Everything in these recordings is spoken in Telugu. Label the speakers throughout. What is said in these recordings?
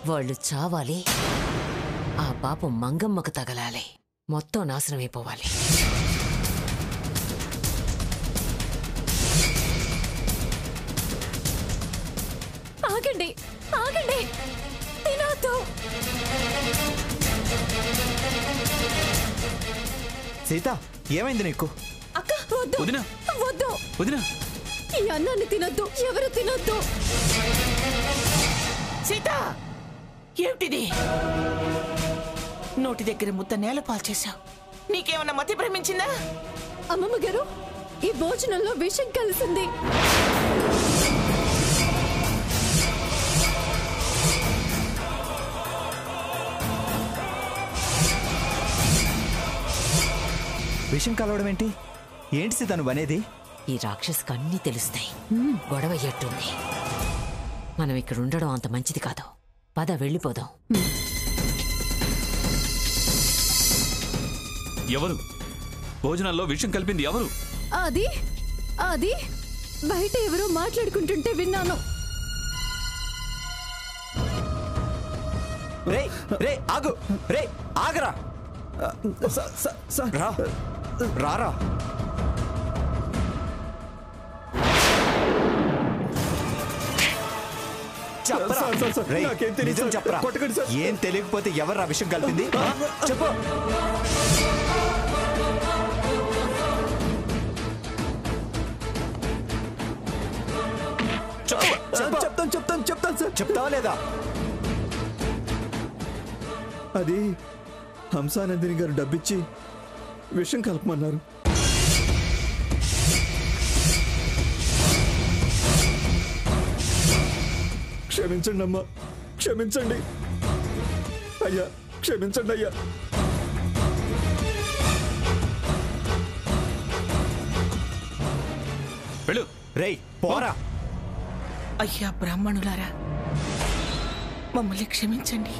Speaker 1: వాళ్ళు చావాలి, ఆ పాపం మంగమ్మకు తగలాలి, మొత్తం నాశనమైపోవాలి.
Speaker 2: ఆగండి, ఆగండి, తినొద్దు.
Speaker 3: సీత, ఏమైంది నీకు?
Speaker 2: అక్క వద్దు, వద్దు,
Speaker 4: వదినా
Speaker 2: ఈ అన్నాన్ని తినొద్దు, ఎవరు తినొద్దు.
Speaker 5: సీత, ఏమిటిది? నోటి దగ్గర ముద్ద నేల పాల్చేశావు. నీకేమన్నా మతి భ్రమించిందా?
Speaker 2: అమ్మమ్మ గారు, ఈ భోజనంలో విషం కలిసింది.
Speaker 3: విషం కలవడం ఏంటి? ఏంటి సీత నువ్వు అనేది?
Speaker 1: ఈ రాక్షసుకు అన్నీ తెలుస్తాయి. గొడవ అయ్యేట్టుంది. మనం ఇక్కడ ఉండడం అంత మంచిది కాదు. పద వెళ్ళిపోదాం.
Speaker 4: ఎవరు భోజనాల్లో విషం కలిపింది? ఎవరు?
Speaker 2: అది అది బయట ఎవరో మాట్లాడుకుంటుంటే విన్నాను.
Speaker 3: రే రే ఆగు, రే ఆగరా, రా రారా. చెప్పరా, ఏం తెలియకపోతే ఎవరు విషయం కలిపింది చెప్పు. చెప్తాను సార్. చెప్తావా లేదా?
Speaker 6: అది హంసానందిని గారు డబ్బిచ్చి విషం కలపమన్నారు. క్షమించండి అమ్మా, క్షమించండి అయ్యా, క్షమించండి అయ్యా.
Speaker 4: వెళ్ళు.
Speaker 3: రేయ్ పోరా.
Speaker 5: అయ్యా బ్రాహ్మణులారా, మమ్మల్ని క్షమించండి.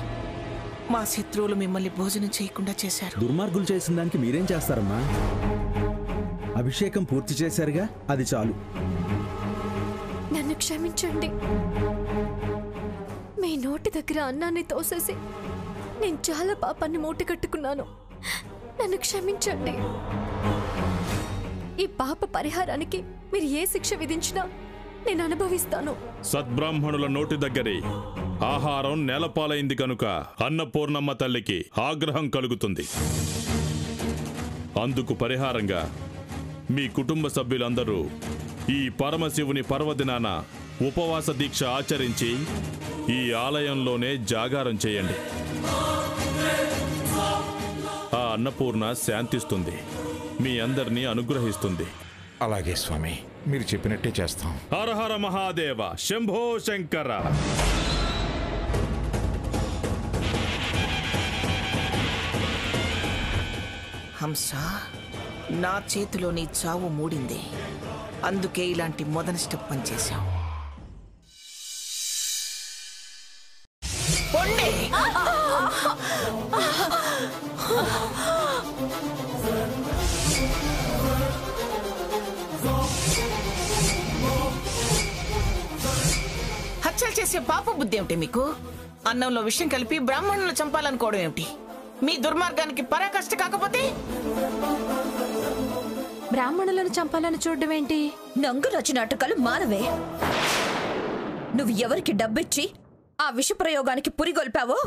Speaker 5: మా శత్రువులు మిమ్మల్ని భోజనం చేయకుండా చేశారు.
Speaker 7: దుర్మార్గులు చేసిన దానికి మీరేం చేస్తారమ్మా? అభిషేకం పూర్తి చేశారుగా, అది చాలు.
Speaker 2: నన్ను క్షమించండి. మీ నోటి దగ్గర అన్నాన్ని తోసేసి నేను చాలా పాపాన్ని మూట కట్టుకున్నాను. నన్ను క్షమించండి. ఈ పాప పరిహారానికి మీరు ఏ శిక్ష విధించినా నేను అనుభవిస్తాను.
Speaker 8: సద్బ్రాహ్మణుల నోటి దగ్గరే ఆహారం నేలపాలైంది కనుక అన్నపూర్ణమ్మ తల్లికి ఆగ్రహం కలుగుతుంది. అందుకు పరిహారంగా మీ కుటుంబ సభ్యులందరూ ఈ పరమశివుని పర్వదినాన ఉపవాస దీక్ష ఆచరించి ఈ ఆలయంలోనే జాగారం చేయండి. ఆ అన్నపూర్ణ శాంతిస్తుంది, మీ అందరినీ అనుగ్రహిస్తుంది.
Speaker 9: అలాగే స్వామి, మీరు చెప్పినట్టే చేస్తాం.
Speaker 8: హర హర మహాదేవ, శంభో శంకర.
Speaker 5: హంస, నా చేతిలో నీ చావు మూడింది. అందుకే ఇలాంటి మొదటి స్టెప్ పనిచేశావు. హత్యలు చేసే పాప బుద్ధి ఏమిటి మీకు? అన్నంలో విషయం కలిపి బ్రాహ్మణులను చంపాలనుకోవడం ఏమిటి? మీ దుర్మార్గానికి పరాకాష్ట కాకపోతే
Speaker 2: బ్రాహ్మణులను చంపాలని చూడడం ఏంటి?
Speaker 10: నంగురచి నాటకాలు మానవే. నువ్వు ఎవరికి డబ్బిచ్చి ఆ విష ప్రయోగానికి పురిగొల్పావో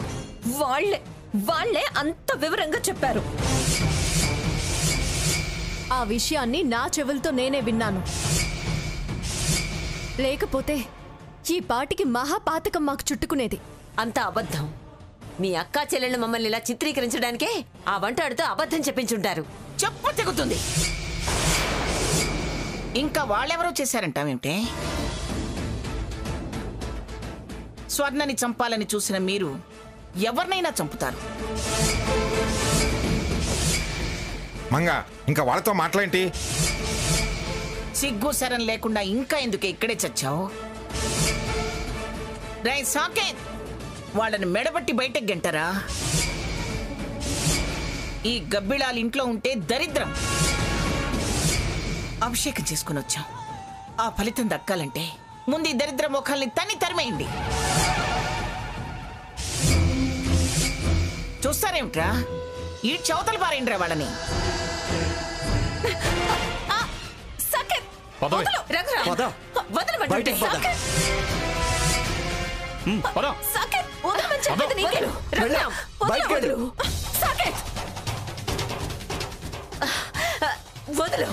Speaker 10: వాళ్లే అంత వివరంగా చెప్పారు.
Speaker 2: ఆ విషయాన్ని నా చెవులతో నేనే విన్నాను. లేకపోతే ఈ పాటికి మహాపాతకం మాకు చుట్టుకునేది.
Speaker 1: అంతా అబద్ధం. మీ అక్కా చెల్లెళ్ళు మమ్మల్ని ఇలా చిత్రీకరించడానికే ఆ వంటాడుతో అబద్ధం చెప్పించుంటారు.
Speaker 5: చెప్పు తెగుతుంది. ఇంకా వాళ్ళెవరో చేశారంటావేమిటే? స్వర్ణని చంపాలని చూసిన మీరు ఎవరినైనా చంపుతారు.
Speaker 9: మంగ, ఇంకా వాళ్ళతో మాట్లాడేంటి?
Speaker 5: సిగ్గు శరం లేకుండా ఇంకా ఎందుకే ఇక్కడే చచ్చావు? రై సాకేత్, వాళ్ళని మెడబట్టి బయటకు గంటారా? ఈ గబ్బిళాలు ఇంట్లో ఉంటే దరిద్రం. అభిషేకం చేసుకుని వచ్చాం. ఆ ఫలితం దక్కాలంటే ముందు ఈ దరిద్ర ముఖాల్ని తరిమేయండి. చూస్తారేమిట్రా? ఈ చౌతలు పారేంట్రా వాళ్ళని.
Speaker 10: సాకేత్
Speaker 4: పదవే.
Speaker 10: వదలు, రఘురామ్.
Speaker 3: పద.
Speaker 10: వదలమంటుంటే.
Speaker 3: బయటికి పద.
Speaker 10: సాకేత్,
Speaker 4: పద.
Speaker 10: సాకేత్, వదలమని చెప్పేది నీకే. రఘురామ్, వదలు,
Speaker 3: బయటికి వెళ్ళు.
Speaker 10: వదలు. సాకేత్, వదలు.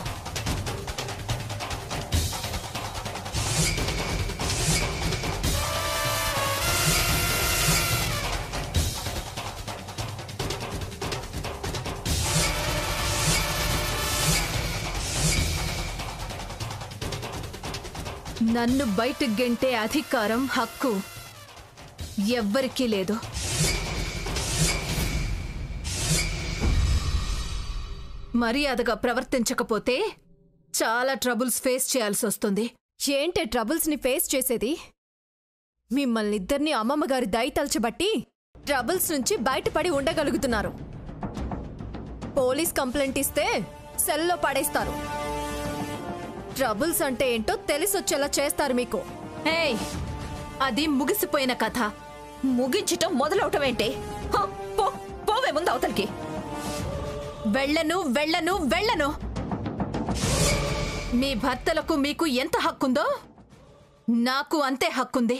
Speaker 2: నన్ను బయటకు గెంటే అధికారం, హక్కు ఎవ్వరికీ లేదు. మర్యాదగా ప్రవర్తించకపోతే చాలా ట్రబుల్స్ ఫేస్ చేయాల్సి వస్తుంది.
Speaker 11: ఏంటే ట్రబుల్స్ ని ఫేస్ చేసేది? మిమ్మల్ని ఇద్దరిని అమ్మమ్మగారి దయ తలచబట్టి ట్రబుల్స్ నుంచి బయటపడి ఉండగలుగుతున్నారు. పోలీస్ కంప్లైంట్ ఇస్తే సెల్లో పడేస్తారు. ట్రబుల్స్ అంటే ఏంటో తెలిసొచ్చేలా చేస్తారు మీకు.
Speaker 2: ఏయ్, అది ముగిసిపోయిన కథ.
Speaker 10: ముగించటం మొదలవటం ఏంటి? హ, పో, పోవే ముందు అవతలికి.
Speaker 2: వెళ్ళను వెళ్ళను వెళ్ళను. మీ భర్తలకు మీకు ఎంత హక్కుందో నాకు అంతే హక్కుంది.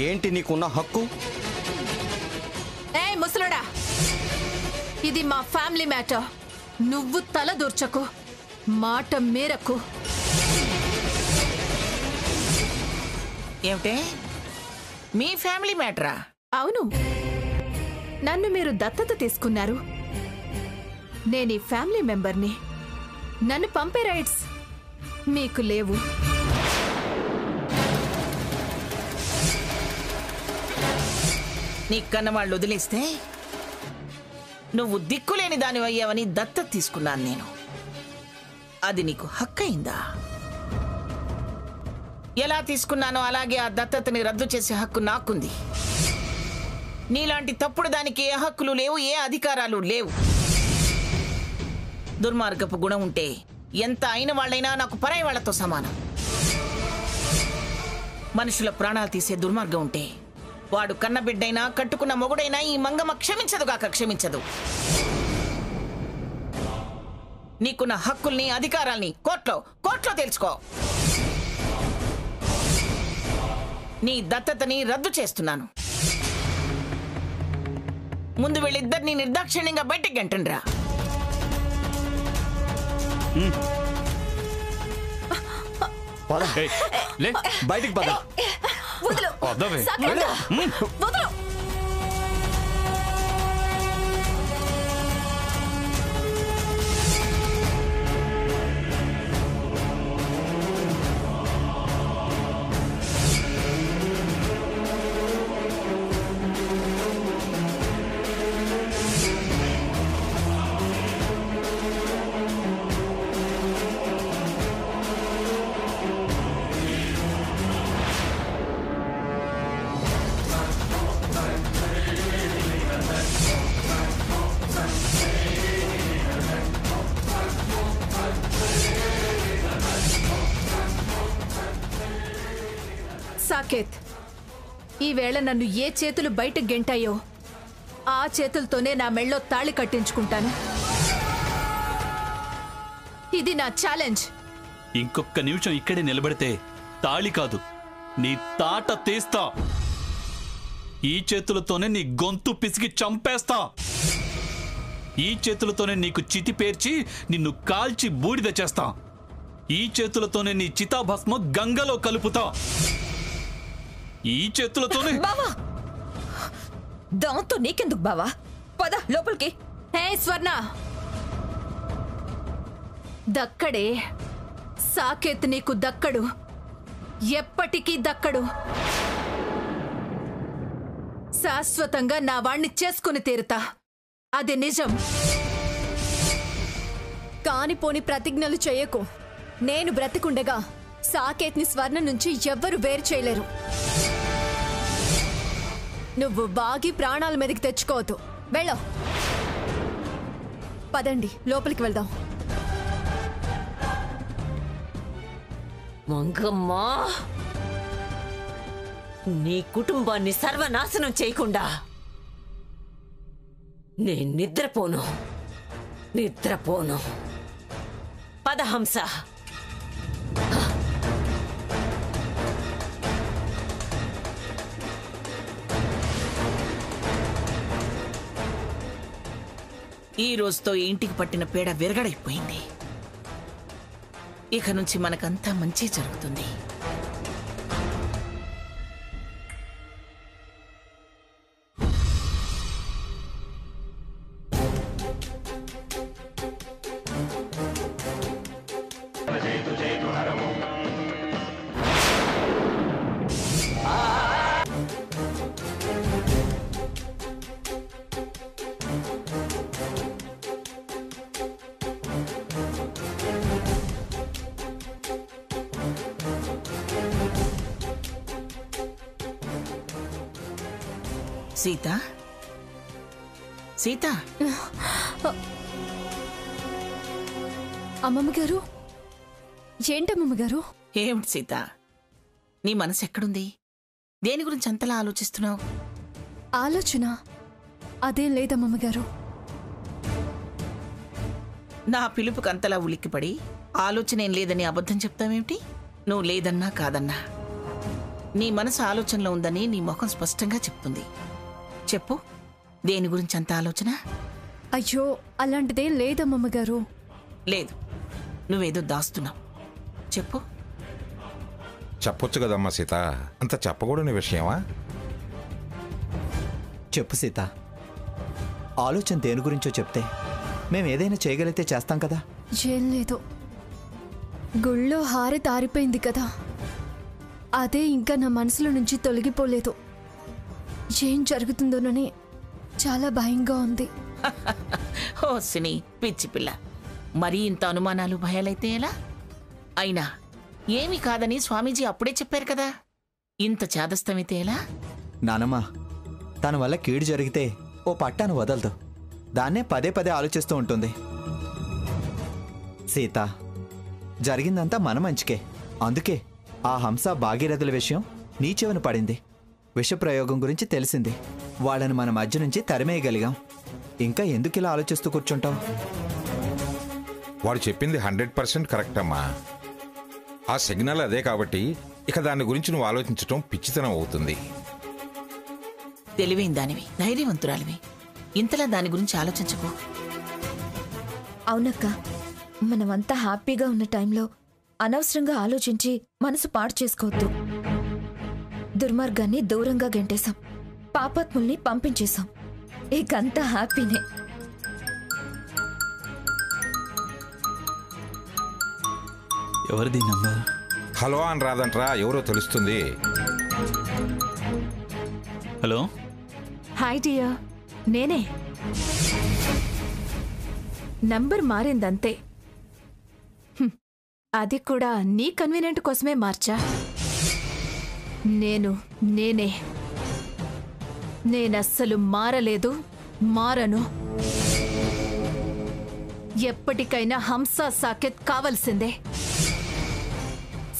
Speaker 3: ఏంటి నీకున్న హక్కు?
Speaker 2: ఏయ్ ముసలుడా, ఇది మా ఫ్యామిలీ మ్యాటర్. నువ్వు తల దూర్చకు, మాట మేరకు.
Speaker 5: ఏమిటే మీ ఫ్యామిలీ మ్యాటరా?
Speaker 2: అవును, నన్ను మీరు దత్తత తీసుకున్నారు. నేను ఈ ఫ్యామిలీ మెంబర్ని. నన్ను పంపే రైట్స్ మీకు లేవు.
Speaker 5: నీ కన్నవాళ్ళు వదిలేస్తే నువ్వు దిక్కులేని దాని అయ్యావని దత్తత తీసుకున్నాను నేను. అది నీకు హక్కయిందా? ఎలా తీసుకున్నానో అలాగే ఆ దత్తతని రద్దు చేసే హక్కు నాకుంది. నీలాంటి తప్పుడు దానికి ఏ హక్కులు లేవు, ఏ అధికారాలు లేవు. దుర్మార్గపు గుణం ఉంటే ఎంత అయిన వాళ్ళైనా నాకు పరాయి వాళ్లతో సమానం. మనుషుల ప్రాణాలు తీసే దుర్మార్గం ఉంటే వాడు కన్నబిడ్డైనా కట్టుకున్న మొగుడైనా ఈ మంగమ్మ క్షమించదుగాక క్షమించదు. నీకున్న హక్కుల్ని అధికారాల్ని కోర్టులో తెలుసుకో. నీ దత్తతని రద్దు చేస్తున్నాను. ముందు వీళ్ళిద్దరిని నిర్దాక్షిణ్యంగా బయటకు గంటండ్రా.
Speaker 3: పద.
Speaker 4: ఏయ్, లే.
Speaker 3: బయటికి పద.
Speaker 10: వదలు.
Speaker 4: పదవే.
Speaker 10: సాకేత్, వదలు.
Speaker 2: సాకేత్, ఈవేళ నన్ను ఏ చేతులు బయటకు గెంటాయో ఆ చేతులతోనే నా మెళ్ళో తాళి కట్టించుకుంటాను. ఇది నా ఛాలెంజ్.
Speaker 4: ఇంకొక్క నిమిషం ఇక్కడే నిలబడితే తాళి కాదు, నీ తాట తీస్తా. ఈ చేతులతోనే నీ గొంతు పిసికి చంపేస్తా. ఈ చేతులతోనే నీకు చితి పేర్చి నిన్ను కాల్చి బూడిద చేస్తా. ఈ చేతులతోనే నీ చితాభస్మ గంగలో కలుపుతా. ఈ చేతులతోనే.
Speaker 10: బావా, దాంతో నీకెందుకు బావా? పద లోపలికి.
Speaker 2: హే స్వర్ణ, దక్కడే. సాకేత్ నీకు దక్కడు, ఎప్పటికీ దక్కడు. శాశ్వతంగా నా వాణ్ణి చేసుకుని తీరుతా, అది నిజం.
Speaker 11: కానిపోని ప్రతిజ్ఞలు చేయకు. నేను బ్రతికుండగా సాకేత్ని స్వర్ణ నుంచి ఎవ్వరు వేరు చేయలేరు. నువ్వు బాగి ప్రాణాల మీదకి తెచ్చుకోవద్దు. వెళ్ళో. పదండి, లోపలికి వెళ్దాం.
Speaker 1: మంగమ్మా, నీ కుటుంబాన్ని సర్వనాశనం చేయకుండా నేను నిద్రపోను. పద హంస.
Speaker 5: ఈ రోజుతో ఈ ఇంటికి పట్టిన పీడ విరగడైపోయింది. ఇక నుంచి మనకంతా మంచి జరుగుతుంది. సీత, సీత,
Speaker 11: అమ్మమ్మ గారు, ఏంటమ్మమ్మ గారు?
Speaker 5: ఏమిటి సీత, నీ మనసు ఎక్కడుంది? దేని గురించి అంతలా ఆలోచిస్తున్నావు?
Speaker 11: ఆలోచన అదేం లేదమ్మమ్మ గారు.
Speaker 5: నా పిలుపుకి అంతలా ఉలిక్కిపడి ఆలోచన ఏం లేదని అబద్ధం చెప్తావేమిటి? నువ్వు లేదన్నా కాదన్నా నీ మనసు ఆలోచనలో ఉందని నీ ముఖం స్పష్టంగా చెప్తుంది. చెప్పు, దేని గురించి అంత ఆలోచన?
Speaker 11: అయ్యో, అలాంటిదేం లేదమ్మమ్మ గారు.
Speaker 5: లేదు, నువ్వేదో దాస్తున్నావు. చెప్పు.
Speaker 9: చెప్పొచ్చు కదమ్మా సీత, అంత చెప్పకూడని విషయమా?
Speaker 3: చెప్పు సీత, ఆలోచన దేని గురించో చెప్తే మేము ఏదైనా చేయగలిగితే చేస్తాం కదా.
Speaker 11: ఏం లేదు, గుళ్ళో హారతి ఆరిపోయింది కదా, అదే ఇంకా నా మనసులో నుంచి తొలగిపోలేదు. ఏం జరుగుతుందోనని చాలా భయంగా ఉంది.
Speaker 5: ఓ సిని పిచ్చి పిల్ల, మరీ ఇంత అనుమానాలు భయాలైతే ఎలా? అయినా ఏమీ కాదని స్వామీజీ అప్పుడే చెప్పారు కదా, ఇంత చాదస్తమైతే ఎలా?
Speaker 3: నానమ్మా, తన వల్ల కీడు జరిగితే ఓ పట్టాను వదలదు, దాన్నే పదే పదే ఆలోచిస్తూ ఉంటుంది. సీత, జరిగిందంతా మన మంచికే. అందుకే ఆ హంస భాగీరథుల విషయం నీ చెవిన పడింది. విషప్రయోగం గురించి తెలిసింది. వాళ్ళని మన మధ్య నుంచి తరిమేయగలిగాం. ఇంకా ఎందుకు ఇలా ఆలోచిస్తూ కూర్చుంటావు?
Speaker 9: వాడు చెప్పింది 100% కరెక్ట్ అమ్మా. ఆ సిగ్నల్ అదే కాబట్టి ఇక దాని గురించి నువ్వు ఆలోచించటం పిచ్చితనం అవుతుంది.
Speaker 5: తెలివైన దానివి, ధైర్యవంతురాలివి, ఇంతలా దాని గురించి ఆలోచించకు.
Speaker 10: అవునక్క, మనమంతా హ్యాపీగా ఉన్న టైంలో అనవసరంగా ఆలోచించి మనసు పాడు చేసుకోవద్దు. దుర్మార్గాన్ని దూరంగా గెంటేశాం, పాపాత్ముల్ని పంపించేశాం. ఇకంతా హ్యాపీనే.
Speaker 4: ఎవరిది నంబర్?
Speaker 9: హలో అని రాదంట్రా, ఎవరో తెలుస్తుంది.
Speaker 4: హలో.
Speaker 2: హాయ్ డియర్, నేనే. నంబర్ మారిందంతే. అది కూడా నీ కన్వీనియంట్ కోసమే మార్చా. నేనస్సలు మారలేదు, మారను. ఎప్పటికైనా హంస సాకేత్ కావాల్సిందే,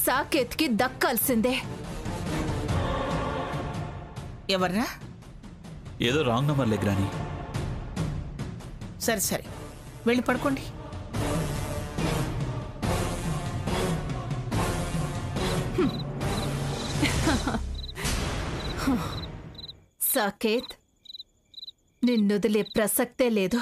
Speaker 2: సాకేత్కి దక్కాల్సిందే.
Speaker 5: ఎవర్రా?
Speaker 4: ఏదో రాంగ్ నంబర్ లెగ్రాని.
Speaker 5: సరే సరే, వెళ్ళి పడుకోండి.
Speaker 2: సాకేత్, నిన్నొదిలే ప్రసక్తే లేదు.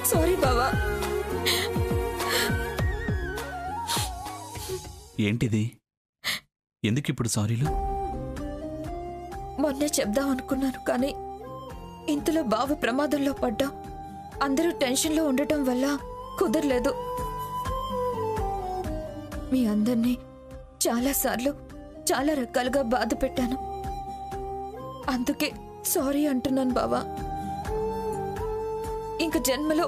Speaker 10: సారీ బావా.
Speaker 4: ఏంటిది? ఎందుకు ఇప్పుడు సారీలు?
Speaker 10: మొన్నే చెప్దాం అనుకున్నాను, కానీ ఇంతలో బావ ప్రమాదంలో పడ్డా. అందరూ టెన్షన్లో ఉండటం వల్ల కుదరలేదు. మీ అందరినీ చాలాసార్లు చాలా రకాలుగా బాధ పెట్టాను. అందుకే సారీ అంటున్నాను బావా. ఇంక జన్మలో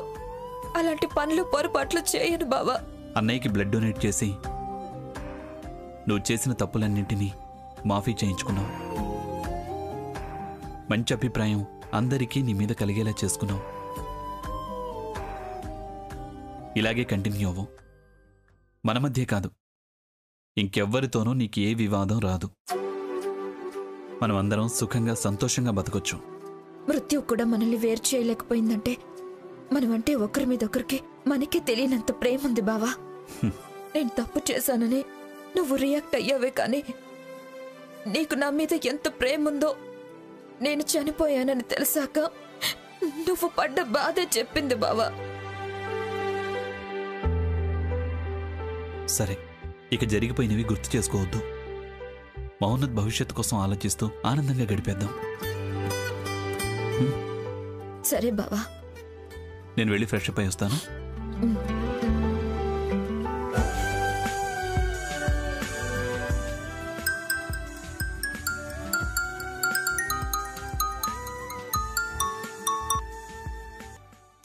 Speaker 10: అలాంటి పనులు పొరపాట్లు చేయను బావా.
Speaker 4: అన్నయ్యకి బ్లడ్ డొనేట్ చేసి నువ్వు చేసిన తప్పులన్నింటినీ మాఫీ చేయించుకున్నావు. మంచి అభిప్రాయం అందరికీ నీ మీద కలిగేలా చేసుకున్నావు. ఇలాగే కంటిన్యూ అవ్వు. మన మధ్య కాదు, ఇంకెవ్వరితోనూ నీకు ఏ వివాదం రాదు. మనం అందరం సుఖంగా సంతోషంగా బతకొచ్చు.
Speaker 10: మృత్యు కూడా మనల్ని వేరు చేయలేకపోయిందంటే మనమంటే ఒకరి మీద ఒకరికి మనకే తెలియనంత ప్రేమ ఉంది బావా. నేను తప్పు చేశానని నువ్వు రియాక్ట్ అయ్యావే, కానీ నీకు నా మీద ఎంత ప్రేమ ఉందో నేను చనిపోయానని తెలిసాక నువ్వు పడ్డ బాధే చెప్పింది బావా.
Speaker 4: సరే, ఇక జరిగిపోయినవి గుర్తు చేసుకోవద్దు. మౌనత్ భవిష్యత్తు కోసం ఆలోచిస్తూ ఆనందంగా గడిపేద్దాం.
Speaker 10: సరే బావా,
Speaker 4: నేను వెళ్ళి ఫ్రెష్ అప్ అయి వస్తాను.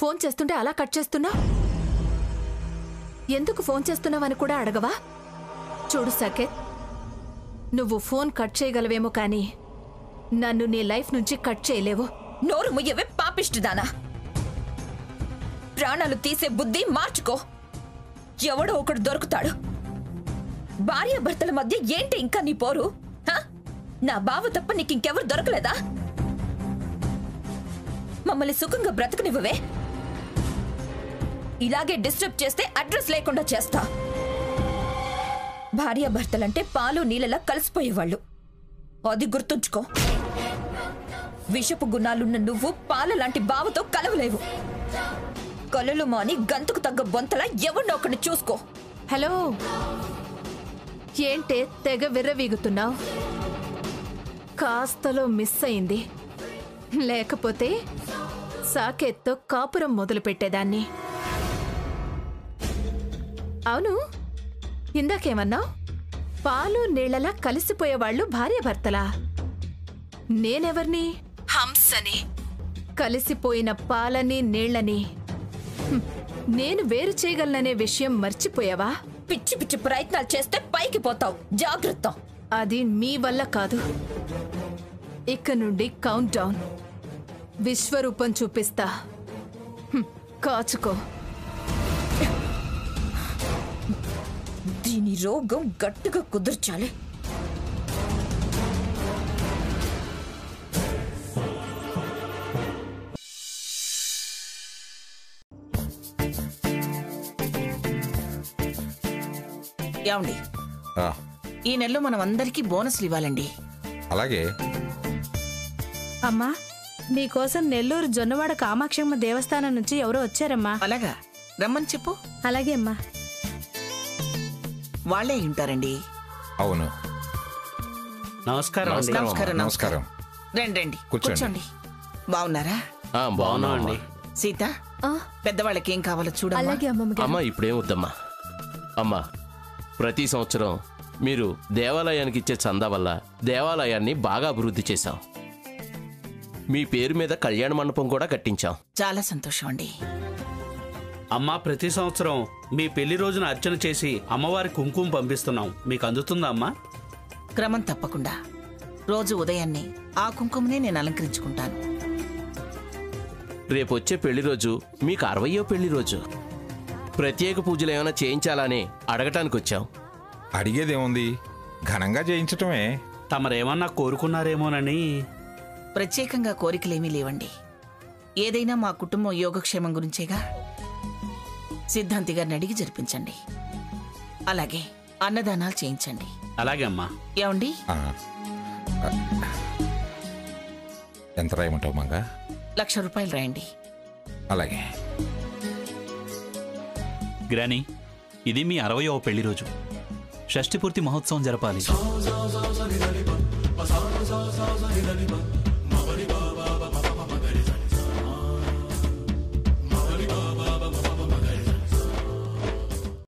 Speaker 2: ఫోన్ చేస్తుంటే అలా కట్ చేస్తున్నా? ఎందుకు ఫోన్ చేస్తున్నావని కూడా అడగవా? చూడు సాకేత్, నువ్వు ఫోన్ కట్ చేయగలవేమో కానీ నన్ను నీ లైఫ్ నుంచి కట్ చేయలేవు.
Speaker 10: నోరు ముయ్యవే పాపిష్టిదానా. ప్రాణాలు తీసే బుద్ధి మార్చుకో. ఎవడో ఒకడు దొరుకుతాడు. భార్యాభర్తల మధ్య ఏంటి ఇంకా నీ పోరు? నా బావ తప్ప నీకింకెవరు దొరకలేదా? మమ్మల్ని సుఖంగా బ్రతకనివ్వవే. ఇలాగే డిస్టర్బ్ చేస్తే అడ్రస్ లేకుండా చేస్తా. భార్యాభర్తలంటే పాలు నీళ్ళలా కలిసిపోయేవాళ్ళు, అది గుర్తుంచుకో. విషపు గుణాలున్న నువ్వు పాల లాంటి బావతో కలవలేవు. కలలు మాని గంతుకు తగ్గ బొంతలా ఎవరినో ఒకరిని చూసుకో.
Speaker 2: హలో, ఏంటే తెగ విర్రవీగుతున్నావు? కాస్తలో మిస్ అయింది, లేకపోతే సాకేత్తో కాపురం మొదలు పెట్టేదాన్ని. అవును, ఇందాకేమన్నావు? పాలు నీళ్లలా కలిసిపోయేవాళ్లు భార్యాభర్తలా? నేనెవర్ని? హంసని. కలిసిపోయిన పాలని నీళ్లని నేను వేరు చేయగలననే విషయం మర్చిపోయావా?
Speaker 10: పిచ్చి పిచ్చి ప్రయత్నాలు చేస్తే పైకి పోతావు, జాగ్రత్త.
Speaker 2: అది మీ వల్ల కాదు. ఇక నుండి కౌంట్ డౌన్. విశ్వరూపం చూపిస్తా, కాచుకో.
Speaker 10: దీని రోగం గట్టిగా కుదుర్చాలి.
Speaker 5: ఏమండి, ఈ నెలలో మనం అందరికీ బోనస్లు ఇవ్వాలండి.
Speaker 9: అలాగే.
Speaker 11: అమ్మా, నీకోసం నెల్లూరు జొన్నవాడ కామాక్షమ్మ దేవస్థానం నుంచి ఎవరో వచ్చారమ్మా.
Speaker 5: అలాగా, రమ్మని చెప్పు.
Speaker 11: అలాగే అమ్మా.
Speaker 5: వాళ్లే ఉంటారండి.
Speaker 9: అవును.
Speaker 12: నమస్కారం.
Speaker 5: నమస్కారం. నమస్కారం. రండి రండి, కూర్చోండి. బాగున్నారా?
Speaker 12: బాగున్నామండి.
Speaker 5: సీత, పెద్దవాళ్ళకి ఏం కావాలో చూడమ్మా.
Speaker 11: అలాగే
Speaker 12: అమ్మా, ఇప్పుడేం వద్దమ్మా. అమ్మా, ప్రతి సంవత్సరం మీరు దేవాలయానికి ఇచ్చే చందా వల్ల దేవాలయాన్ని బాగా అభివృద్ధి చేశాం. మీ పేరు మీద కళ్యాణ మండపం కూడా కట్టించాం.
Speaker 5: చాలా సంతోషం అండి.
Speaker 13: అమ్మా, ప్రతి సంవత్సరం మీ పెళ్లి రోజున అర్చన చేసి అమ్మవారి కుంకుమ పంపిస్తున్నాం. మీకు అందుతుందా అమ్మా?
Speaker 5: క్రమం తప్పకుండా. రోజు ఉదయాన్నే ఆ కుంకుమనే నేను అలంకరించుకుంటాను.
Speaker 12: రేపొచ్చే పెళ్లి రోజు మీకు 60వ పెళ్లి రోజు. ప్రత్యేక పూజలు ఏమైనా చేయించాలని అడగటానికి వచ్చాం.
Speaker 9: అడిగేదేముంది, ఘనంగా చేయించటమే.
Speaker 13: తమరేమన్నా కోరుకున్నారేమోనని.
Speaker 5: ప్రత్యేకంగా కోరికలేమీ లేవండి. ఏదైనా మా కుటుంబం యోగక్షేమం గురించేగా. సిద్ధాంతి గారిని అడిగి జరిపించండి. అలాగే అన్నదానాలు చేయించండి.
Speaker 13: అలాగే అమ్మా.
Speaker 5: ఏమండి,
Speaker 9: ఎంత రాయమంటావు మంగా?
Speaker 5: 1,00,000 రూపాయలు రాయండి.
Speaker 9: అలాగే.
Speaker 4: గ్రానీ, ఇది మీ 60వ పెళ్లి రోజు. షష్ఠి పూర్తి మహోత్సవం జరపాలి.